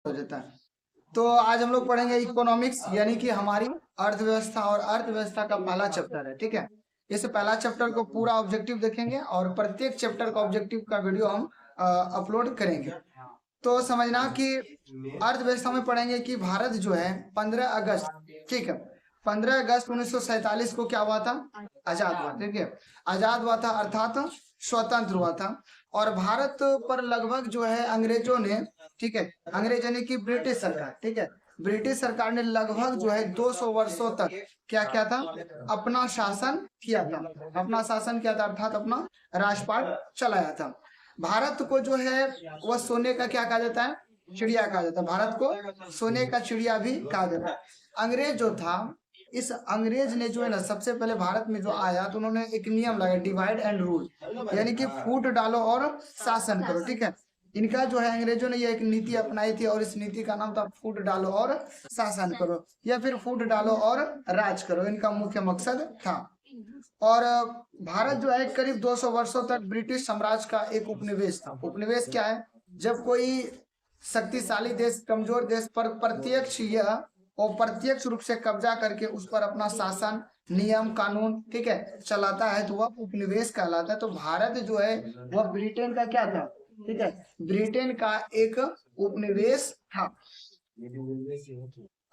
हो जाता है। तो आज हम लोग पढ़ेंगे इकोनॉमिक्स यानी कि हमारी अर्थव्यवस्था और अर्थव्यवस्था का पहला चैप्टर है। ठीक है, इस पहला चैप्टर को पूरा ऑब्जेक्टिव देखेंगे और प्रत्येक चैप्टर का ऑब्जेक्टिव का वीडियो हम अपलोड करेंगे। तो समझना कि अर्थव्यवस्था में पढ़ेंगे कि भारत जो है 15 अगस्त, ठीक है, 15 अगस्त 1947 को क्या हुआ था? आजाद हुआ। ठीक है, आजाद हुआ था अर्थात स्वतंत्र हुआ था। और भारत पर लगभग जो है अंग्रेजों ने, ठीक है, अंग्रेज यानी कि ब्रिटिश सरकार, ठीक है, ब्रिटिश सरकार ने लगभग जो है 200 वर्षों तक क्या किया था? अपना शासन किया था, अपना शासन किया था अर्थात अपना राजपाट चलाया था। भारत को जो है वह सोने का क्या कहा जाता है? चिड़िया कहा जाता है। भारत को सोने का चिड़िया भी कहा जाता है। अंग्रेज जो था, इस अंग्रेज ने जो है ना सबसे पहले भारत में जो आया तो उन्होंने एक नियम लगाया, डिवाइड एंड रूल, यानी कि फूट डालो और शासन करो। ठीक है, इनका जो है अंग्रेजों ने ये एक नीति अपनाई थी और इस नीति का नाम था फूट डालो और शासन करो, या फिर फूट डालो और राज करो, इनका मुख्य मकसद था। और भारत जो है करीब 200 वर्षों तक ब्रिटिश साम्राज्य का एक उपनिवेश था। उपनिवेश क्या है? जब कोई शक्तिशाली देश कमजोर देश पर प्रत्यक्ष या अप्रत्यक्ष रूप से कब्जा करके उस पर अपना शासन, नियम कानून, ठीक है, चलाता है तो वह उपनिवेश कहलाता है। तो भारत जो है वह ब्रिटेन का क्या था? ठीक है, ब्रिटेन का एक उपनिवेश था।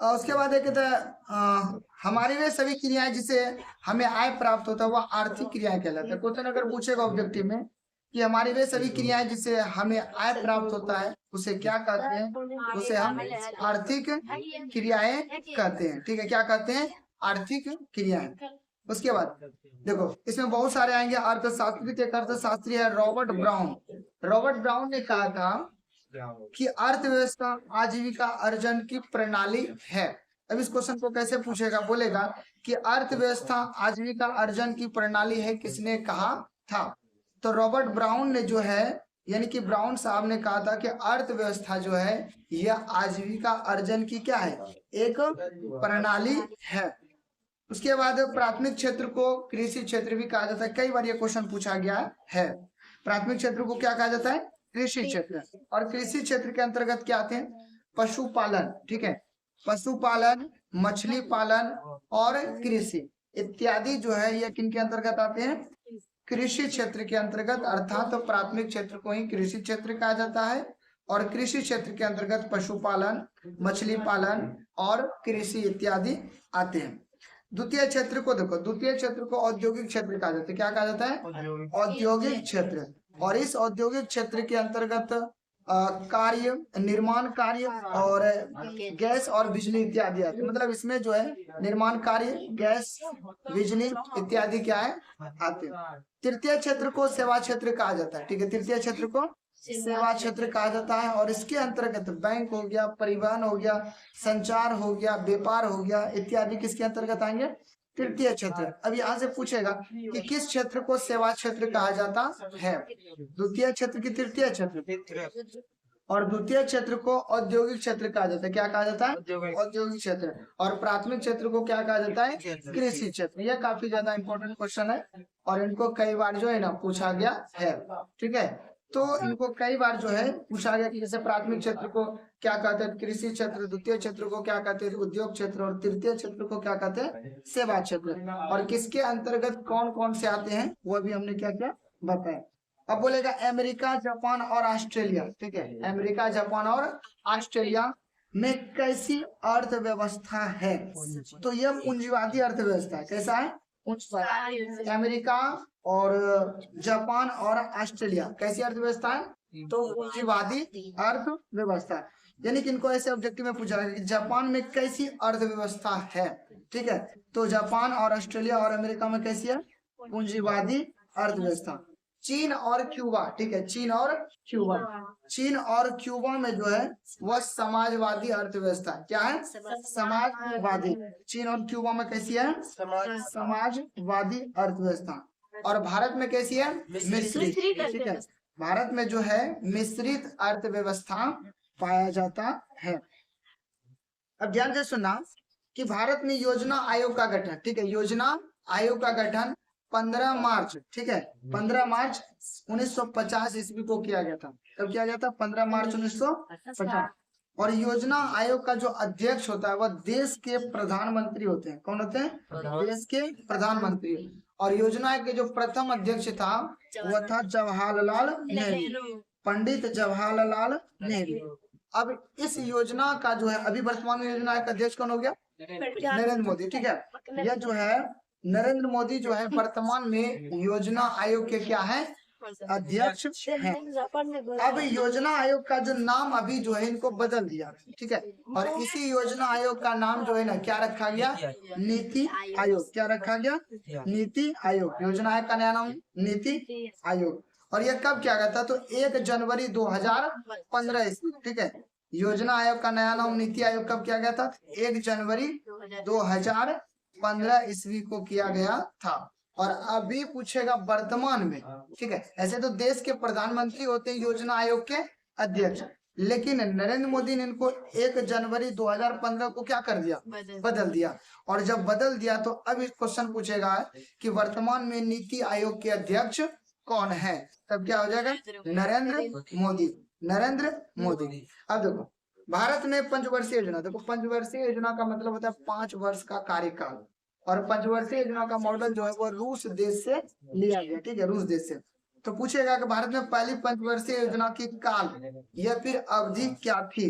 उसके बाद एक कहता है हमारी वे सभी क्रियाएं जिसे हमें आय प्राप्त होता है वह आर्थिक क्रियाएं कहलाता है। क्वेश्चन अगर पूछेगा ऑब्जेक्टिव में कि हमारी वे सभी क्रियाएं जिसे हमें आय प्राप्त होता है उसे क्या कहते हैं? उसे हम आर्थिक क्रियाएं कहते हैं। ठीक है, क्या कहते हैं? आर्थिक क्रियाएं। उसके बाद देखो इसमें बहुत सारे आएंगे। अर्थशास्त्री, एक अर्थशास्त्री है रॉबर्ट ब्राउन। रॉबर्ट ब्राउन ने कहा था कि अर्थव्यवस्था आजीविका अर्जन की प्रणाली है। अब इस क्वेश्चन को कैसे पूछेगा? बोलेगा कि अर्थव्यवस्था आजीविका अर्जन की प्रणाली है, किसने कहा था? तो रॉबर्ट ब्राउन ने जो है, यानी कि ब्राउन साहब ने कहा था कि अर्थव्यवस्था जो है यह आजीविका अर्जन की क्या है? एक प्रणाली है। उसके बाद प्राथमिक क्षेत्र को कृषि क्षेत्र भी कहा जाता है। कई बार ये क्वेश्चन पूछा गया है। प्राथमिक क्षेत्र को क्या कहा जाता है? कृषि क्षेत्र। और कृषि क्षेत्र के अंतर्गत क्या आते हैं? पशुपालन, ठीक है, पशुपालन, मछली पालन और कृषि इत्यादि जो है यह किनके अंतर्गत आते हैं? कृषि क्षेत्र के अंतर्गत। अर्थात तो प्राथमिक क्षेत्र को ही कृषि क्षेत्र कहा जाता है और कृषि क्षेत्र के अंतर्गत पशुपालन, मछली पालन और कृषि इत्यादि आते हैं। द्वितीय क्षेत्र को देखो, द्वितीय क्षेत्र को औद्योगिक क्षेत्र कहा जाता है। क्या कहा जाता है? औद्योगिक क्षेत्र। और इस औद्योगिक क्षेत्र के अंतर्गत कार्य, निर्माण कार्य और गैस और बिजली इत्यादि आते हैं। मतलब इसमें जो है निर्माण कार्य, गैस, बिजली इत्यादि क्या है? आते हैं। तृतीय क्षेत्र को सेवा क्षेत्र कहा जाता है। ठीक है, तृतीय क्षेत्र को सेवा क्षेत्र कहा जाता है और इसके अंतर्गत बैंक हो गया, परिवहन हो गया, संचार हो गया, व्यापार हो गया इत्यादि किसके अंतर्गत आएंगे? तृतीय क्षेत्र। अब यहाँ से पूछेगा कि किस क्षेत्र को सेवा क्षेत्र कहा जाता है? द्वितीय क्षेत्र की तृतीय क्षेत्र। और द्वितीय क्षेत्र को औद्योगिक क्षेत्र कहा जाता है। क्या कहा जाता है? औद्योगिक क्षेत्र। और प्राथमिक क्षेत्र को क्या कहा जाता है? कृषि क्षेत्र। यह काफी ज्यादा इंपॉर्टेंट क्वेश्चन है और इनको कई बार जो है ना पूछा गया है। ठीक है, तो इनको कई बार जो है पूछा गया कि जैसे प्राथमिक क्षेत्र को क्या कहते हैं? कृषि क्षेत्र। द्वितीय क्षेत्र को क्या कहते हैं? उद्योग क्षेत्र। और तृतीय क्षेत्र को क्या कहते हैं? सेवा क्षेत्र। और किसके अंतर्गत कौन कौन से आते हैं वह भी हमने क्या क्या बताया। अब बोलेगा अमेरिका, जापान और ऑस्ट्रेलिया। ठीक है, अमेरिका, जापान और ऑस्ट्रेलिया में कैसी अर्थव्यवस्था है? तो यह पूंजीवादी अर्थव्यवस्था है। कैसा है? पूंजीवादी। अमेरिका और जापान और ऑस्ट्रेलिया कैसी अर्थव्यवस्था है? तो पूंजीवादी अर्थव्यवस्था। यानी कि इनको ऐसे ऑब्जेक्टिव में पूछा गया कि जापान में कैसी अर्थव्यवस्था है। ठीक है, तो जापान और ऑस्ट्रेलिया और अमेरिका में कैसी है? पूंजीवादी अर्थव्यवस्था। चीन और क्यूबा, ठीक है, चीन और क्यूबा। चीन और क्यूबा में जो है वह समाजवादी अर्थव्यवस्था। क्या है? समाजवादी। चीन और क्यूबा में कैसी है? समाजवादी अर्थव्यवस्था। और भारत में कैसी है? मिश्रित। ठीक है, भारत में जो है मिश्रित अर्थव्यवस्था पाया जाता है। अब ध्यान से सुनना कि भारत में योजना आयोग का गठन, ठीक है, योजना आयोग का गठन 15 मार्च, ठीक है, 15 मार्च 1950 ईस्वी को किया गया था। कब किया गया था? 15 मार्च 1950। और योजना आयोग का जो अध्यक्ष होता है वह देश के प्रधानमंत्री होते हैं। कौन होते हैं? देश के प्रधानमंत्री। और योजना आयोग के जो प्रथम अध्यक्ष था वह था जवाहरलाल नेहरू, पंडित जवाहरलाल नेहरू। अब इस योजना का जो है अभी वर्तमान में योजना आयोग का अध्यक्ष कौन हो गया? नरेंद्र मोदी। ठीक है, यह जो है नरेंद्र मोदी जो है वर्तमान में योजना आयोग के क्या है? अध्यक्ष हैं। अब योजना आयोग का जो नाम अभी जो है इनको बदल दिया, ठीक है, और इसी योजना आयोग का नाम जो है ना क्या रखा गया? नीति आयोग। क्या रखा गया? नीति आयोग। योजना आयोग का नया नाम नीति आयोग। और यह कब किया गया था? तो 1 जनवरी 2015 ईस्वी। ठीक है, योजना आयोग का नया नाम नीति आयोग कब किया गया था? 1 जनवरी 2015 ईस्वी को किया गया था। और अभी पूछेगा वर्तमान में, ठीक है, ऐसे तो देश के प्रधानमंत्री होते हैं योजना आयोग के अध्यक्ष, लेकिन नरेंद्र मोदी ने इनको 1 जनवरी 2015 को क्या कर दिया? बदल दिया। और जब बदल दिया तो अब इस क्वेश्चन पूछेगा कि वर्तमान में नीति आयोग के अध्यक्ष कौन है? तब क्या हो जाएगा? नरेंद्र मोदी। नरेंद्र मोदी। अब देखो भारत में पंचवर्षीय योजना, देखो पंचवर्षीय योजना का मतलब होता है 5 वर्ष का कार्यकाल। और पंचवर्षीय योजना का मॉडल जो है वो रूस देश से लिया गया। ठीक है, रूस देश से। तो पूछेगा कि भारत में पहली पंचवर्षीय योजना की काल या फिर अवधि क्या थी?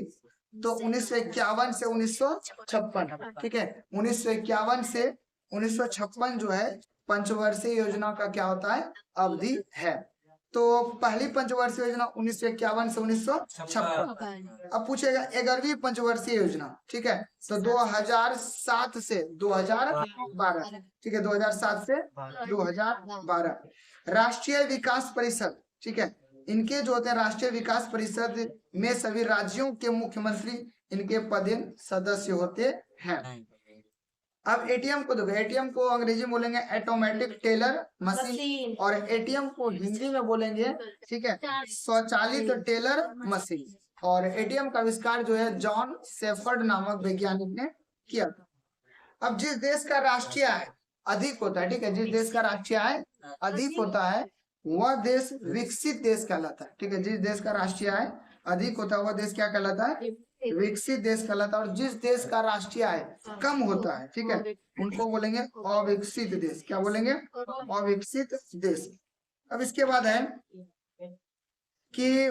तो 1951 से 1956। ठीक है, 1951 से 1956 जो है पंचवर्षीय योजना का क्या होता है? अवधि है। तो पहली पंचवर्षीय योजना 1951 से 1956। अब पूछेगा 11वीं पंचवर्षीय योजना, ठीक है, तो 2007 से 2012। ठीक है, 2007 से 2012। राष्ट्रीय विकास परिषद, ठीक है, इनके जो होते हैं राष्ट्रीय विकास परिषद में सभी राज्यों के मुख्यमंत्री इनके पदेन सदस्य होते हैं। अब एटीएम को देखो, एटीएम को अंग्रेजी में बोलेंगे ऑटोमेटिक टेलर मशीन, और एटीएम को हिंदी में बोलेंगे, ठीक है, स्वचालित टेलर मशीन। और एटीएम का आविष्कार जो है जॉन शेफर्ड नामक वैज्ञानिक ने किया था। अब जिस देश का राष्ट्रीय आय अधिक होता है, ठीक है, जिस देश का राष्ट्रीय आय अधिक होता है वह देश विकसित देश कहलाता है। ठीक है, जिस देश का राष्ट्रीय आय अधिक होता है वह देश क्या कहलाता है? विकसित देश कहलाता है। और जिस देश का राष्ट्रीय आय कम होता है, ठीक है, उनको बोलेंगे अविकसित देश। क्या बोलेंगे? अविकसित देश। अब इसके बाद है कि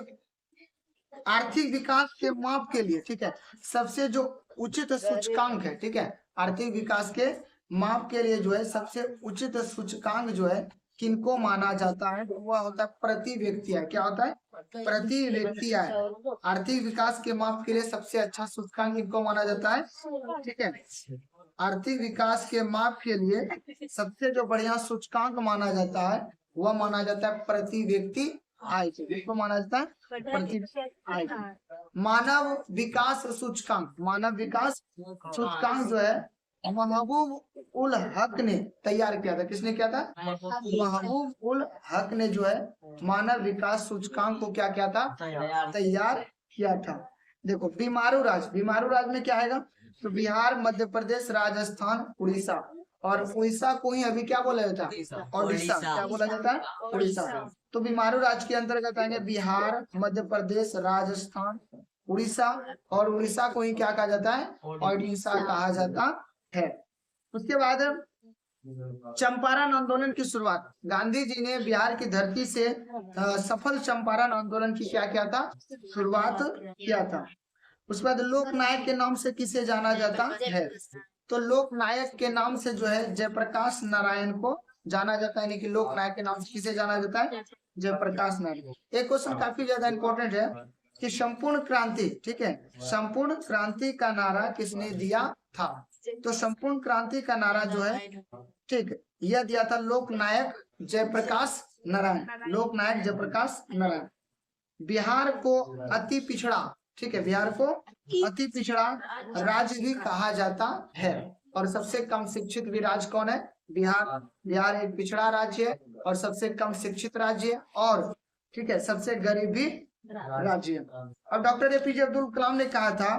आर्थिक विकास के माप के लिए, ठीक है, सबसे जो उचित सूचकांक है, ठीक है, आर्थिक विकास के माप के लिए जो है सबसे उचित सूचकांक जो है किनको माना जाता है? तो वह होता है प्रति व्यक्ति आय। क्या होता है? प्रति व्यक्ति आय। आर्थिक विकास के माप के लिए सबसे अच्छा सूचकांक किनको माना जाता है? ठीक है, आर्थिक विकास के माप के लिए सबसे जो बढ़िया सूचकांक माना जाता है वह माना जाता है प्रति व्यक्ति आय। किसको माना जाता है? प्रति आय। मानव विकास सूचकांक, मानव विकास सूचकांक जो है महबूब उल हक ने तैयार किया था। किसने किया था? महबूब उल हक ने जो है मानव विकास सूचकांक को क्या किया था? तैयार किया था। देखो बीमारू राज्य, बीमारू राज्य में क्या आएगा? तो बिहार, मध्य प्रदेश, राजस्थान, उड़ीसा। और उड़ीसा को ही अभी क्या बोला जाता है? उड़ीसा। क्या बोला जाता है? उड़ीसा। तो बीमारू राज्य के अंतर्गत आएंगे बिहार, मध्य प्रदेश, राजस्थान, उड़ीसा। और उड़ीसा को ही क्या कहा जाता है? उड़ीसा कहा जाता है। उसके बाद चंपारण आंदोलन की शुरुआत गांधी जी ने बिहार की धरती से सफल चंपारण आंदोलन की क्या किया था? शुरुआत किया था। उसके बाद लोकनायक के नाम से किसे जाना जाता है? तो लोकनायक के नाम से जो है जयप्रकाश नारायण को जाना जाता है। यानी कि लोकनायक के नाम से किसे जाना जाता है? जयप्रकाश नारायण। एक क्वेश्चन काफी ज्यादा इंपॉर्टेंट है कि संपूर्ण क्रांति, ठीक है, संपूर्ण क्रांति का नारा किसने दिया था? तो संपूर्ण क्रांति का नारा जो है, ठीक, यह दिया था लोकनायक जयप्रकाश नारायण। लोकनायक जयप्रकाश नारायण। बिहार को अति पिछड़ा, ठीक है, बिहार को अति पिछड़ा राज्य भी कहा जाता है। और सबसे कम शिक्षित भी राज्य कौन है? बिहार। बिहार एक पिछड़ा राज्य है और सबसे कम शिक्षित राज्य है, और ठीक है सबसे गरीब भी राज्य है। और डॉक्टर एपीजे अब्दुल कलाम ने कहा था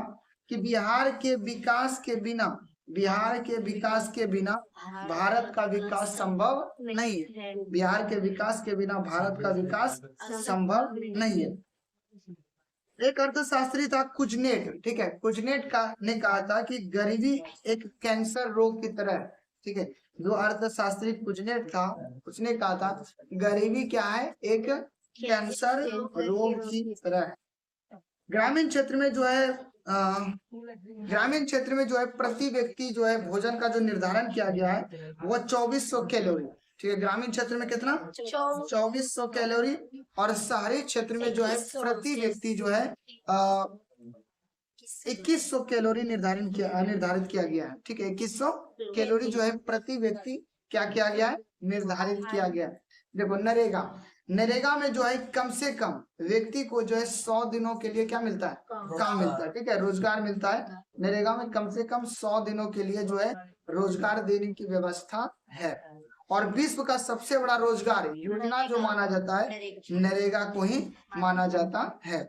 कि बिहार के विकास के बिना, बिहार के विकास के बिना भारत का विकास संभव नहीं है। बिहार के विकास के बिना भारत का विकास संभव नहीं है। एक अर्थशास्त्री था कुजनेट, ठीक है, कुजनेट का ने कहा था कि गरीबी एक कैंसर रोग की तरह है, ठीक है। जो अर्थशास्त्री कुजनेट था उसने कहा था गरीबी क्या है, एक कैंसर रोग की तरह है। ग्रामीण क्षेत्र में जो है ग्रामीण क्षेत्र में जो है प्रति व्यक्ति जो है भोजन का जो निर्धारण किया गया है वो 2400 कैलोरी, ठीक है। ग्रामीण क्षेत्र में कितना, 2400 कैलोरी। और शहरी क्षेत्र में जो है प्रति व्यक्ति जो है 2100 कैलोरी निर्धारित किया गया है, ठीक है। 2100 कैलोरी जो है प्रति व्यक्ति क्या किया गया है, निर्धारित किया गया है। देखो नरेगा, नरेगा में जो है कम से कम व्यक्ति को जो है 100 दिनों के लिए क्या मिलता है, काम मिलता है, ठीक है, रोजगार मिलता है। नरेगा में कम से कम 100 दिनों के लिए जो है रोजगार देने की व्यवस्था है। और विश्व का सबसे बड़ा रोजगार योजना जो माना जाता है नरेगा को ही माना जाता है।